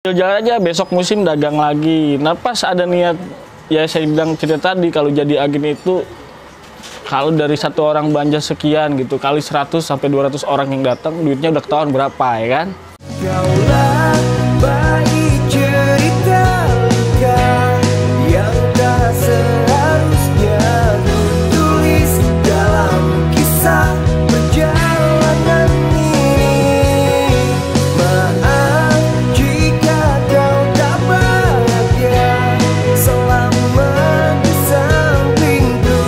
Jalan aja, besok musim dagang lagi. Nah pas ada niat, ya saya bilang cerita tadi, kalau jadi agen itu kalau dari satu orang belanja sekian gitu, kali 100 sampai 200 orang yang datang, duitnya udah ketahuan berapa, ya kan? Kaulah bagi cerita luka yang tak seharusnya tulis dalam kisah perjalanan ini. Maaf jika kau tak bahagia selama di sampingku.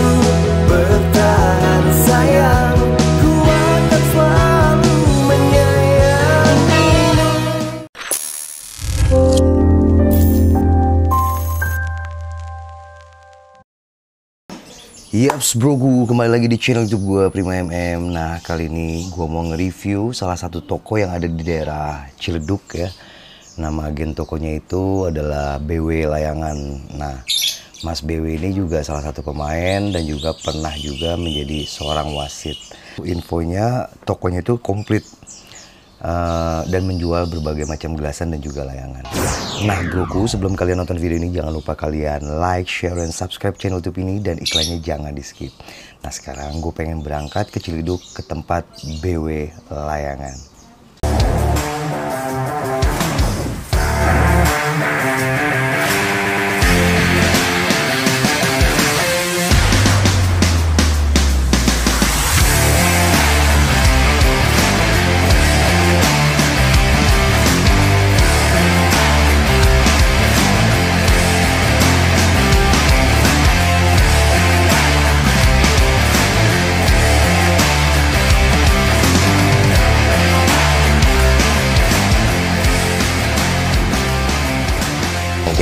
Bertahan sayang, ku akan selalu menyayangimu. Yaps brogu, kembali lagi di channel YouTube gue Prima MM. Nah kali ini gue mau nge-review salah satu toko yang ada di daerah Ciledug ya. Nama agen tokonya itu adalah BW Layangan. Nah Mas BW ini juga salah satu pemain dan juga pernah juga menjadi seorang wasit. Infonya tokonya itu komplit dan menjual berbagai macam gelasan dan juga layangan. Nah broku, sebelum kalian nonton video ini jangan lupa kalian like, share, dan subscribe channel YouTube ini, dan iklannya jangan di skip. Nah sekarang gue pengen berangkat ke Ciledug ke tempat BW Layangan.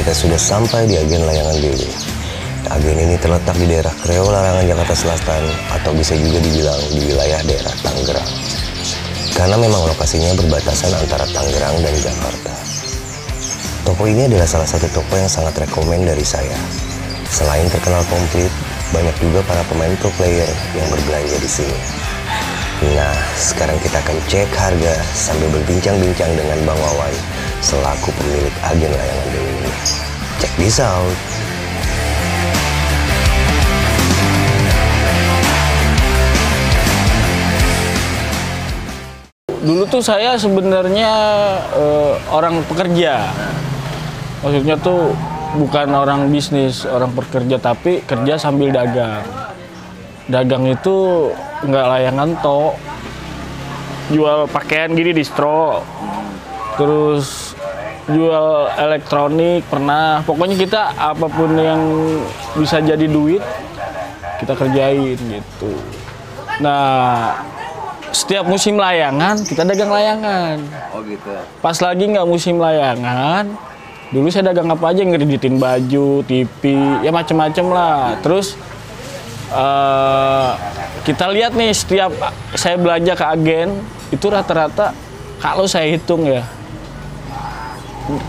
Kita sudah sampai di agen Layangan BW. Agen ini terletak di daerah Kreo, Larangan, Jakarta Selatan, atau bisa juga dibilang di wilayah daerah Tangerang. Karena memang lokasinya berbatasan antara Tangerang dan Jakarta. Toko ini adalah salah satu toko yang sangat rekomen dari saya. Selain terkenal komplit, banyak juga para pemain pro player yang berbelanja di sini. Nah, sekarang kita akan cek harga sambil berbincang-bincang dengan Bang Wawan selaku pemilik agen Layangan BW ini. Check this out. Dulu tuh saya sebenarnya orang pekerja. Maksudnya tuh bukan orang bisnis, orang pekerja, tapi kerja sambil dagang. Dagang itu nggak layangan toh, jual pakaian gini distro, terus jual elektronik pernah. Pokoknya kita apapun yang bisa jadi duit kita kerjain gitu. Nah setiap musim layangan kita dagang layangan. Oh gitu. Pas lagi nggak musim layangan, dulu saya dagang apa aja, ngereditin baju, TV, ya macem-macem lah. Terus kita lihat nih, setiap saya belanja ke agen itu rata-rata kalau saya hitung ya,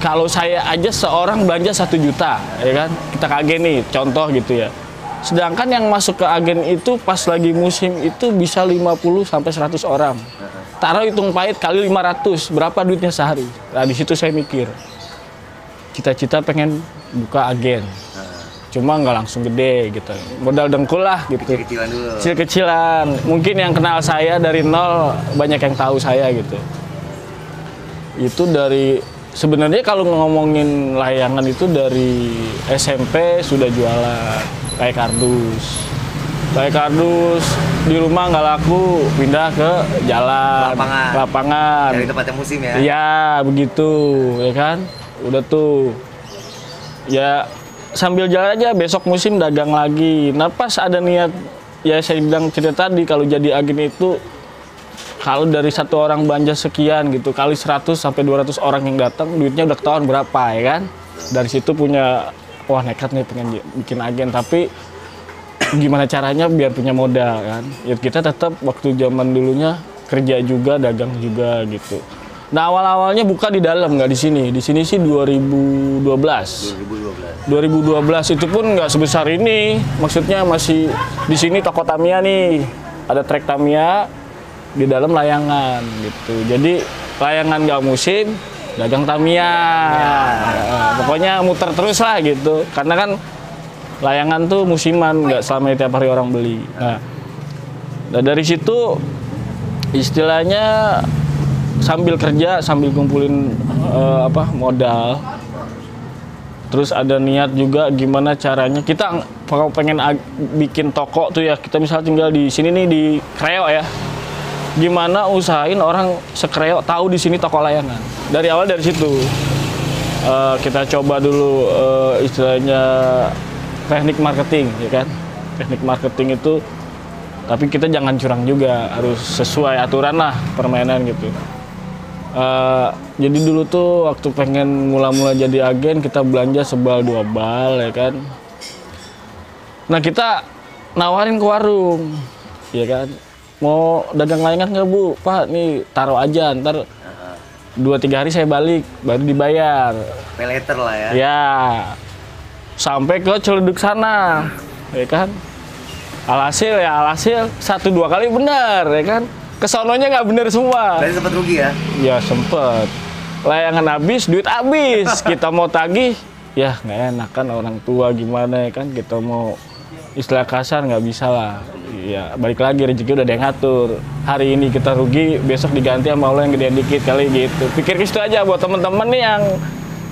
kalau saya aja seorang belanja 1 juta ya kan, kita ke agen nih contoh gitu ya. Sedangkan yang masuk ke agen itu pas lagi musim itu bisa 50 sampai 100 orang. Taruh hitung pahit kali 500, berapa duitnya sehari. Nah di situ saya mikir, cita-cita pengen buka agen. Cuma nggak langsung gede gitu, modal dengkul lah gitu. Kecil-kecilan dulu. Kecil-kecilan. Mungkin yang kenal saya dari nol banyak yang tahu saya gitu. Itu dari sebenarnya kalau ngomongin layangan itu dari SMP sudah jualan kayak kardus. Kayak kardus di rumah nggak laku, pindah ke jalan, lapangan. Dari tempat yang musim ya? Iya begitu, ya kan. Udah tuh. Ya sambil jalan aja, besok musim dagang lagi. Nah pas ada niat, ya saya bilang cerita tadi, kalau jadi agen itu kalau dari satu orang belanja sekian gitu, kali 100 sampai 200 orang yang datang, duitnya udah ketahuan berapa, ya kan. Dari situ punya, wah nekat nih pengen bikin agen, tapi gimana caranya biar punya modal kan. Ya kita tetap waktu zaman dulunya kerja juga, dagang juga gitu. Nah awal-awalnya buka di dalam, nggak di sini. Di sini sih 2012. 2012 itu pun nggak sebesar ini. Maksudnya masih di sini toko Tamiya nih, ada trek Tamiya, di dalam layangan gitu. Jadi layangan nggak musim, dagang Tamiya. Pokoknya muter terus lah gitu. Karena kan layangan tuh musiman, nggak selama tiap hari orang beli. Nah, dari situ istilahnya sambil kerja, sambil kumpulin modal. Terus ada niat juga gimana caranya kita kalau pengen bikin toko tuh ya, kita misalnya tinggal di sini nih di Kreo ya. Gimana usahain orang se-Kreo tahu di sini toko layangan. Dari awal dari situ. Kita coba dulu istilahnya teknik marketing ya kan. Teknik marketing itu tapi kita jangan curang juga, harus sesuai aturan lah permainan gitu. Jadi dulu tuh waktu pengen mula-mula jadi agen, kita belanja sebal 2 bal ya kan. Nah kita nawarin ke warung ya kan, mau dagang layangan nggak Bu? Pak nih taruh aja, ntar 2-3 hari saya balik baru dibayar. Pay later lah ya. Ya sampai ke Ciledug sana ya kan. Alhasil 1-2 kali benar ya kan. Kesononya nggak bener semua. Berarti sempat rugi ya? Ya sempet. Layangan habis, duit habis. Kita mau tagih, ya nggak enak kan orang tua gimana ya kan. Kita mau istilah kasar nggak bisa lah. Ya balik lagi rezeki udah ada yang ngatur. Hari ini kita rugi, besok diganti sama Allah yang gedean dikit kali gitu. Pikir gitu aja buat temen-temen nih yang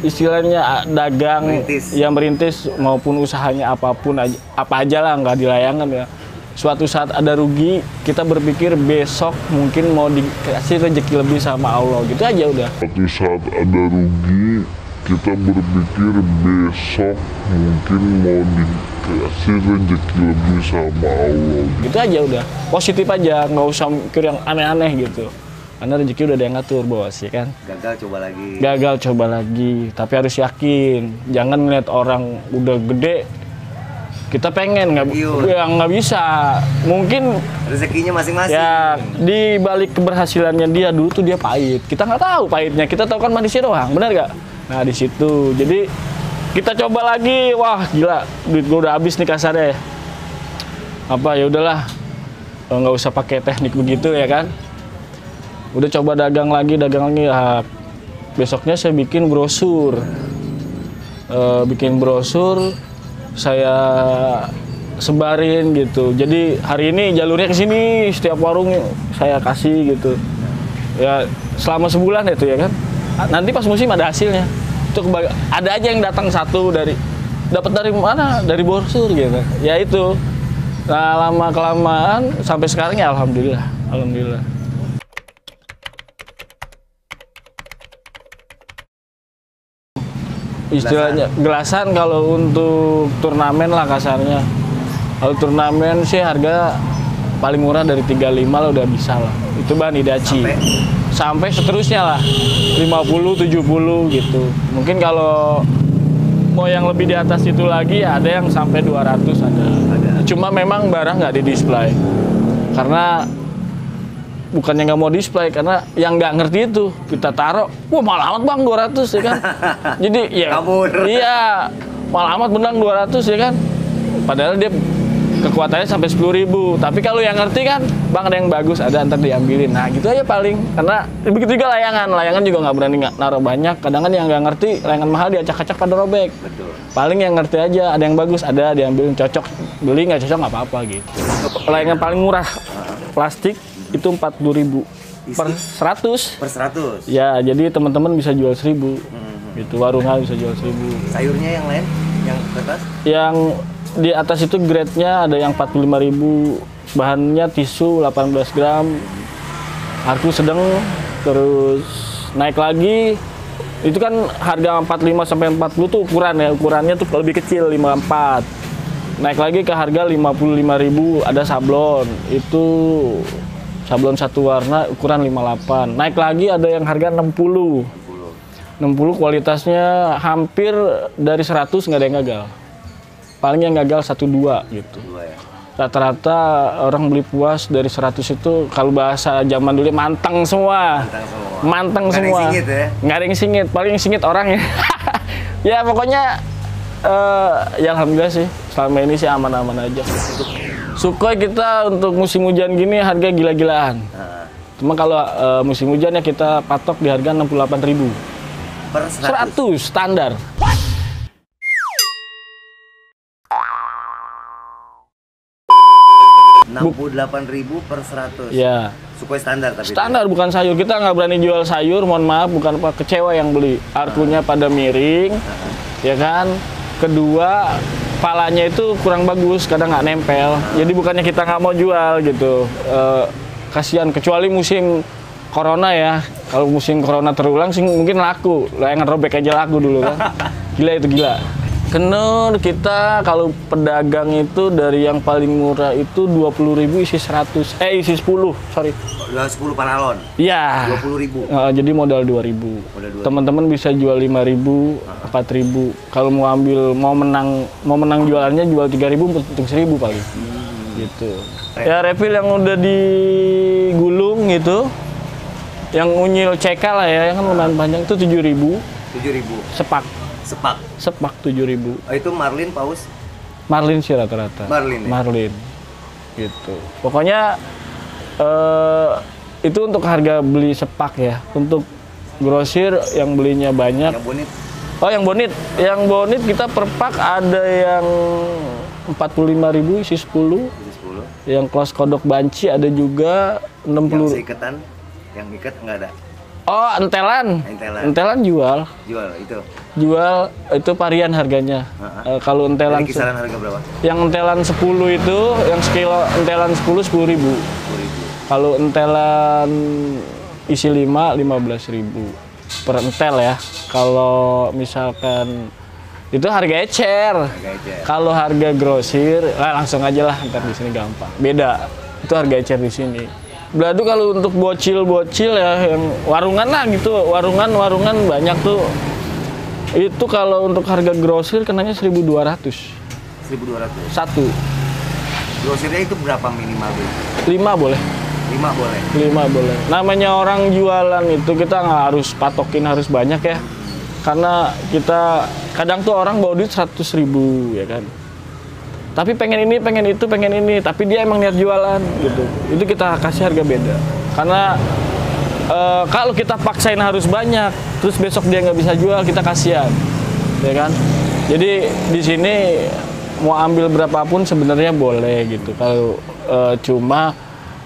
istilahnya dagang, yang merintis maupun usahanya apapun aja, apa aja lah nggak di layangan ya. Suatu saat ada rugi, kita berpikir besok mungkin mau dikasih rezeki lebih sama Allah, gitu aja udah. Suatu saat ada rugi, kita berpikir besok mungkin mau dikasih rezeki lebih sama Allah. Gitu aja udah, positif aja, nggak usah mikir yang aneh-aneh gitu. Karena rezeki udah ada yang ngatur bos, ya kan? Gagal coba lagi. Gagal coba lagi, tapi harus yakin. Jangan ngeliat orang udah gede, kita pengen nggak bisa. Mungkin rezekinya masing-masing. Ya di balik keberhasilannya dia dulu tuh dia pahit. Kita nggak tahu pahitnya. Kita tahu kan manisnya doang, benar nggak? Nah di situ. Jadi kita coba lagi. Wah gila, duit gue udah habis nih kasarnya. Ya udahlah, nggak usah pakai teknik begitu ya kan. Udah coba dagang lagi. Ya, besoknya saya bikin brosur. Saya sebarin gitu. Jadi hari ini jalurnya ke sini, setiap warung saya kasih gitu. Ya selama sebulan itu ya kan. Nanti pas musim ada hasilnya. Itu ada aja yang datang satu dapat dari mana? Dari brosur gitu. Ya itu. Nah, lama kelamaan sampai sekarang ya alhamdulillah. Istilahnya gelasan kalau untuk turnamen lah kasarnya. Kalau turnamen sih harga paling murah dari 35 lah udah bisa lah. Itu bahan Hitachi. Sampai seterusnya lah 50, 70 gitu. Mungkin kalau mau yang lebih di atas itu lagi ya ada yang sampai 200 ada. Cuma memang barang nggak di display. Karena bukannya nggak mau display, karena yang nggak ngerti itu kita taruh, wah mahal amat bang 200 ya kan. Jadi ya iya mahal amat benang 200 ya kan. Padahal dia kekuatannya sampai 10.000. Tapi kalau yang ngerti kan, bang ada yang bagus, ada ntar diambilin. Nah gitu aja paling. Karena begitu juga layangan juga nggak berani naruh banyak. Kadang kan yang nggak ngerti layangan mahal diacak-acak pada robek. Betul. Paling yang ngerti aja, ada yang bagus, ada diambilin, cocok beli, nggak cocok nggak apa-apa gitu. Layangan paling murah plastik itu 40.000 per 100. Per 100. Ya, jadi teman-teman bisa jual 1.000. Gitu, warungan bisa jual 1.000. Sayurnya yang lain, yang ke atas? Yang di atas itu grade-nya ada yang 45.000. Bahannya tisu 18 gram. Arku sedang, terus naik lagi. Itu kan harga 45 sampai 40 tuh ukuran ya. Ukurannya tuh lebih kecil 54. Naik lagi ke harga 55.000, ada sablon. Itu sablon satu warna ukuran 58. Naik lagi ada yang harga 60 kualitasnya hampir dari 100 nggak ada yang gagal. Paling yang gagal 1-2 gitu. Rata-rata orang beli puas dari 100 itu kalau bahasa zaman dulu manteng semua. Manteng semua. Nggak ada yang singit, paling yang singit orangnya. Ya pokoknya ya alhamdulillah sih selama ini sih aman-aman aja. Sukhoi kita untuk musim hujan gini harga gila-gilaan. Cuma kalau musim hujan ya kita patok di harga 68.000. per 100. 100 standar. Rp68.000 per 100. Ya. Supaya standar tapi. Standar bukan sayur. Kita nggak berani jual sayur, mohon maaf, bukan apa kecewa yang beli. Arkunya pada miring, ya kan. Kedua, palanya itu kurang bagus, kadang nggak nempel. Jadi bukannya kita nggak mau jual gitu. Kasihan, kecuali musim corona ya. Kalau musim corona terulang sih mungkin laku. Layangan robek aja laku dulu kan. Gila itu gila. Kenur kita kalau pedagang itu dari yang paling murah itu 20.000 isi 100, isi 10, sorry. 10 paralon. Iya. 20.000. Jadi modal 2.000. Teman-teman bisa jual 5.000, 4.000. Kalau mau menang jualannya jual 3.000 untung 1.000 paling. Gitu. Ya refill yang udah digulung gitu. Yang unyil CK lah ya, yang kan lumayan panjang itu 7.000. 7.000. Sepak 7.000. Oh, itu Marlin paus? Marlin sih rata-rata. Marlin. Ya? Marlin. Gitu. Pokoknya itu untuk harga beli sepak ya. Untuk grosir yang belinya banyak. Yang bonit? Oh, yang bonit. Yang bonit kita per pak ada yang 45.000 isi 10. Isi 10. Yang kelas kodok banci ada juga 60. Yang seiketan? Yang ikat nggak ada? Oh, entelan. Entelan jual. Jual itu varian harganya. Kalau entelan dari kisaran harga berapa? Yang entelan 10 itu, yang sekilo entelan 10.000. Kalau entelan isi 5, 15.000 per entel ya. Kalau misalkan itu harga ecer. Kalau harga grosir, langsung aja lah, ntar di sini gampang. Beda. Itu harga ecer di sini. Beladu kalau untuk bocil-bocil ya, yang warungan lah gitu, warungan banyak tuh. Itu kalau untuk harga grosir kenanya 1.200. 1.200? Satu. Grosirnya itu berapa minimal? 5 boleh. 5 boleh? 5 boleh. Namanya orang jualan itu kita nggak harus patokin harus banyak ya. Karena kita, kadang tuh orang bawa duit 100.000 ya kan. Tapi pengen ini, pengen itu, pengen ini. Tapi dia emang niat jualan gitu. Itu kita kasih harga beda. Karena kalau kita paksain harus banyak, terus besok dia nggak bisa jual, kita kasihan, ya kan? Jadi di sini mau ambil berapapun sebenarnya boleh gitu. Kalau cuma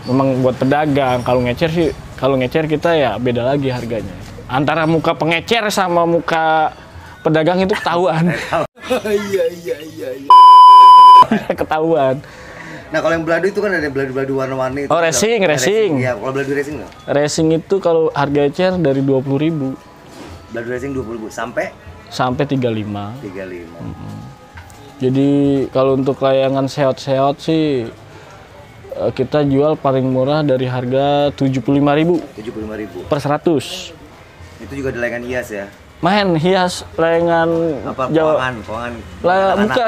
memang buat pedagang. Kalau ngecer kita ya beda lagi harganya. Antara muka pengecer sama muka pedagang itu ketahuan. Iya. Ketahuan. Nah, kalau yang beladu itu kan ada beladu warna-warni. Oh, racing. Iya, kalau beladu racing nggak? Racing itu kalau harga ecer dari 20.000. Beladu racing 20.000 sampai 35. 35. Jadi kalau untuk layangan seot-seot sih kita jual paling murah dari harga 75.000. 75.000 per 100. Itu juga ada layangan hias ya? Main hias layangan apa, Jawa.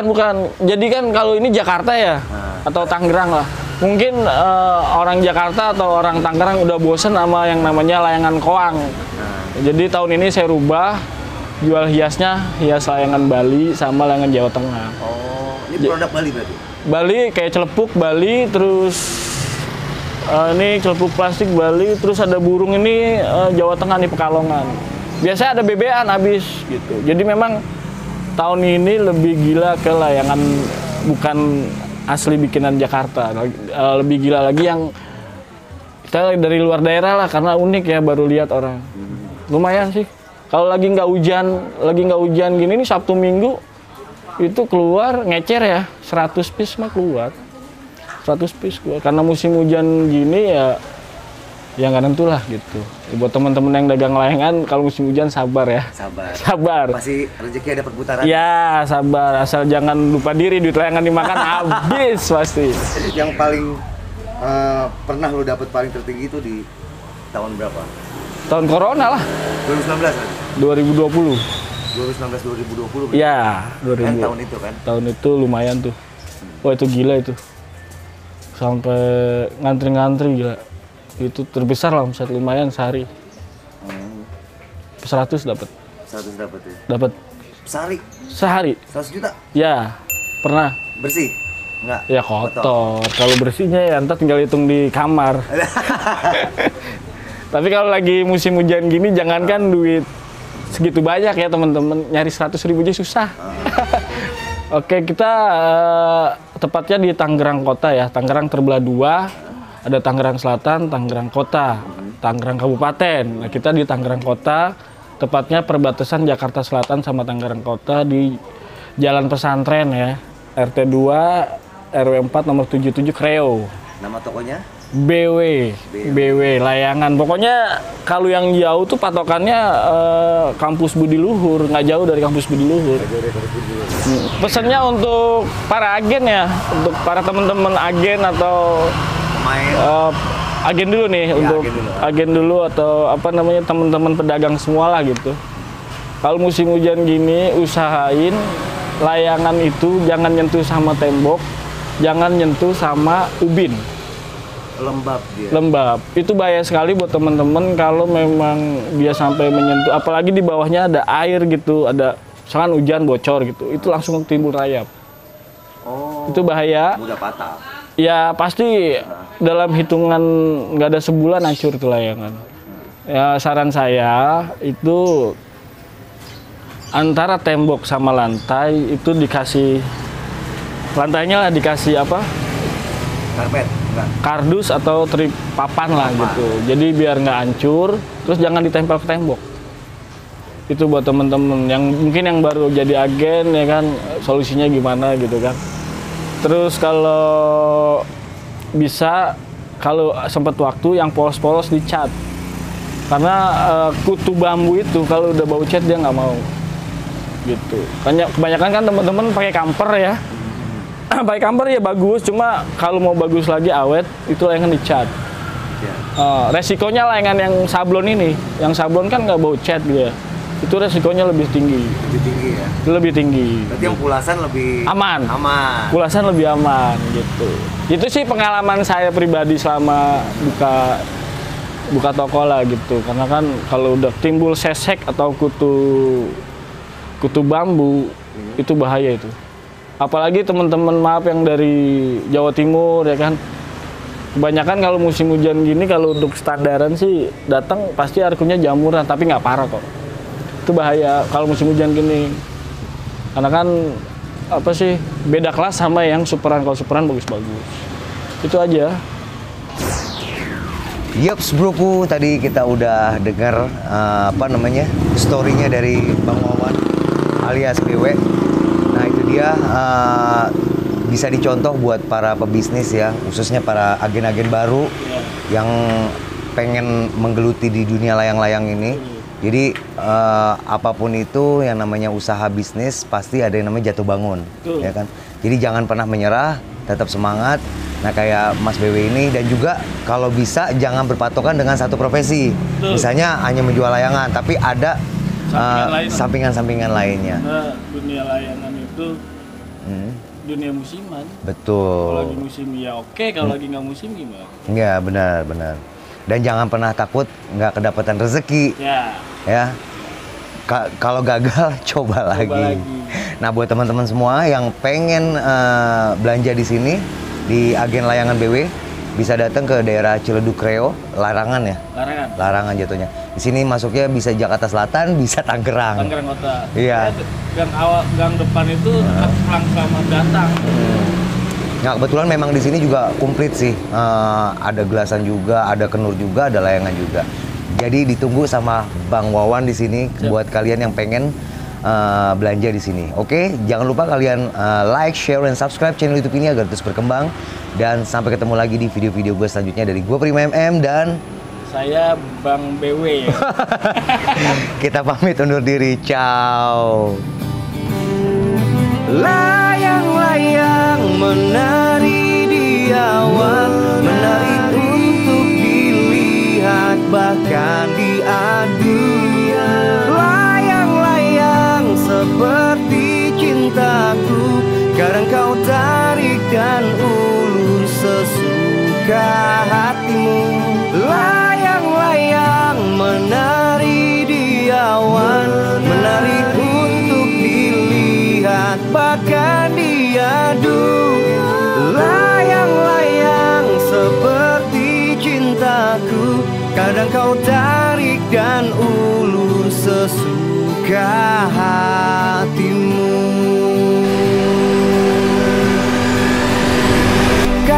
Bukan. Jadi kan kalau ini Jakarta ya, atau Tangerang lah. Mungkin orang Jakarta atau orang Tangerang udah bosen sama yang namanya layangan koang. Jadi tahun ini saya rubah, jual hiasnya hias layangan Bali sama layangan Jawa Tengah. Oh, ini produk Bali berarti? Bali kayak celepuk Bali, terus ini celepuk plastik Bali, terus ada burung ini Jawa Tengah nih Pekalongan. Biasanya ada bebean habis gitu. Jadi memang tahun ini lebih gila ke layangan bukan asli bikinan Jakarta. Lebih gila lagi yang kita dari luar daerah lah karena unik ya, baru lihat orang. Lumayan sih. Kalau lagi nggak hujan gini nih Sabtu Minggu itu keluar ngecer ya 100 piece mah keluar. 100 piece keluar. Karena musim hujan gini ya nggak nentu lah gitu. Buat teman-teman yang dagang layangan, kalau musim hujan sabar ya. Sabar. Pasti rezeki ada perputaran. Ya sabar, asal jangan lupa diri, duit layangan dimakan habis pasti. Yang paling pernah lo dapet paling tertinggi itu di tahun berapa? Tahun corona lah. 2019 kan? 2020. 2019-2020. Ya, 2000. Kan tahun itu kan? Tahun itu lumayan tuh. Wah itu gila itu. Sampai ngantri-ngantri gila. Itu terbesar lah omset lumayan sehari. 100 dapat. 100 dapat ya? Dapat. Sehari? 100 juta? Ya, pernah. Bersih? Enggak? Ya kotor. Kalau bersihnya ya ntar tinggal hitung di kamar. Tapi kalau lagi musim hujan gini jangankan duit segitu banyak ya teman-teman, nyari 100.000 aja susah. Oke, kita tepatnya di Tangerang Kota ya. Tangerang terbelah dua, ada Tangerang Selatan, Tangerang Kota, Tangerang Kabupaten. Nah, kita di Tangerang Kota, tepatnya perbatasan Jakarta Selatan sama Tangerang Kota di Jalan Pesantren ya, RT 2 RW 4 nomor 77 Kreo. Nama tokonya? BW Layangan. Pokoknya kalau yang jauh tuh patokannya kampus Budi Luhur, nggak jauh dari kampus Budi Luhur. Pesannya untuk para agen ya, untuk para teman-teman agen atau agen dulu nih, ya, untuk agen dulu atau apa namanya teman-teman pedagang semua lah gitu. Kalau musim hujan gini usahain layangan itu jangan nyentuh sama tembok, jangan nyentuh sama ubin. Lembab dia. Lembab. Itu bahaya sekali buat teman-teman kalau memang dia sampai menyentuh, apalagi di bawahnya ada air gitu, ada misalkan hujan bocor gitu, itu langsung timbul rayap. Oh. Itu bahaya. Mudah patah. Ya pasti dalam hitungan nggak ada sebulan hancur tuh layangan. Ya saran saya itu antara tembok sama lantai itu dikasih, lantainya lah dikasih apa? Karpet. Kardus atau papan lah gitu. Jadi biar nggak hancur, terus jangan ditempel ke tembok. Itu buat temen-temen yang mungkin yang baru jadi agen ya kan, solusinya gimana gitu kan. Terus kalau bisa, kalau sempat waktu yang polos-polos dicat. Karena kutu bambu itu kalau udah bau cat dia nggak mau. Gitu. Kebanyakan kan teman-teman pakai kamper ya. Pakai kamper ya bagus, cuma kalau mau bagus lagi awet itu layangan dicat. Resikonya layangan yang sablon ini, yang sablon kan nggak bau cat dia, itu resikonya lebih tinggi. Lebih tinggi ya? Lebih tinggi. Berarti yang pulasan lebih aman. Aman. Pulasan lebih aman gitu. Itu sih pengalaman saya pribadi selama buka toko lah gitu. Karena kan kalau udah timbul sesek atau kutu bambu itu bahaya itu. Apalagi teman-teman maaf yang dari Jawa Timur ya kan, kebanyakan kalau musim hujan gini kalau untuk standaran sih datang pasti arkunya jamuran, tapi nggak parah kok. Itu bahaya kalau musim hujan gini, karena kan apa sih beda kelas sama yang superan. Kalau superan bagus-bagus, itu aja. Yups broku, tadi kita udah dengar apa namanya story-nya dari Bang Wawan alias BW. Nah itu dia bisa dicontoh buat para pebisnis ya, khususnya para agen-agen baru yang pengen menggeluti di dunia layang-layang ini. Jadi apapun itu yang namanya usaha bisnis pasti ada yang namanya jatuh bangun, ya kan. Jadi jangan pernah menyerah, tetap semangat. Nah kayak Mas BW ini, dan juga kalau bisa jangan berpatokan dengan satu profesi. Misalnya hanya menjual layangan, tapi ada sampingan-sampingan lainnya. Nah, dunia layangan itu dunia musiman. Betul. Kalau lagi musim ya oke, kalau lagi nggak musim gimana? Iya benar. Dan jangan pernah takut nggak kedapatan rezeki. Ya. Kalau gagal coba lagi. Nah buat teman-teman semua yang pengen belanja di sini di agen layangan BW, bisa datang ke daerah Ciledug Kreo, Larangan ya. Larangan jatuhnya. Di sini masuknya bisa Jakarta Selatan, bisa Tangerang. Tangerang Kota. Iya. Gang depan itu pulang selamat datang. Nah kebetulan memang di sini juga komplit sih. Ada gelasan juga, ada kenur juga, ada layangan juga. Jadi ditunggu sama Bang Wawan di sini. Siap. Buat kalian yang pengen belanja di sini. Oke, jangan lupa kalian like, share, dan subscribe channel YouTube ini agar terus berkembang. Dan sampai ketemu lagi di video-video gue selanjutnya dari gue Prima MM dan saya Bang BW. Kita pamit undur diri. Ciao. Layang-layang menari di awan, menari untuk dilihat bahkan diadu. Layang-layang seperti cintaku, kadang kau tarik dan ulur sesuka hatimu. Layang-layang menari di awan, menari untuk dilihat bahkan diadu. Layang-layang seperti cintaku, kadang kau tarik dan ulur sesuka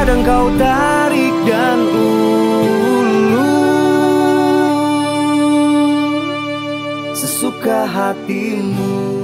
kadang kau tarik dan ulur sesuka hatimu.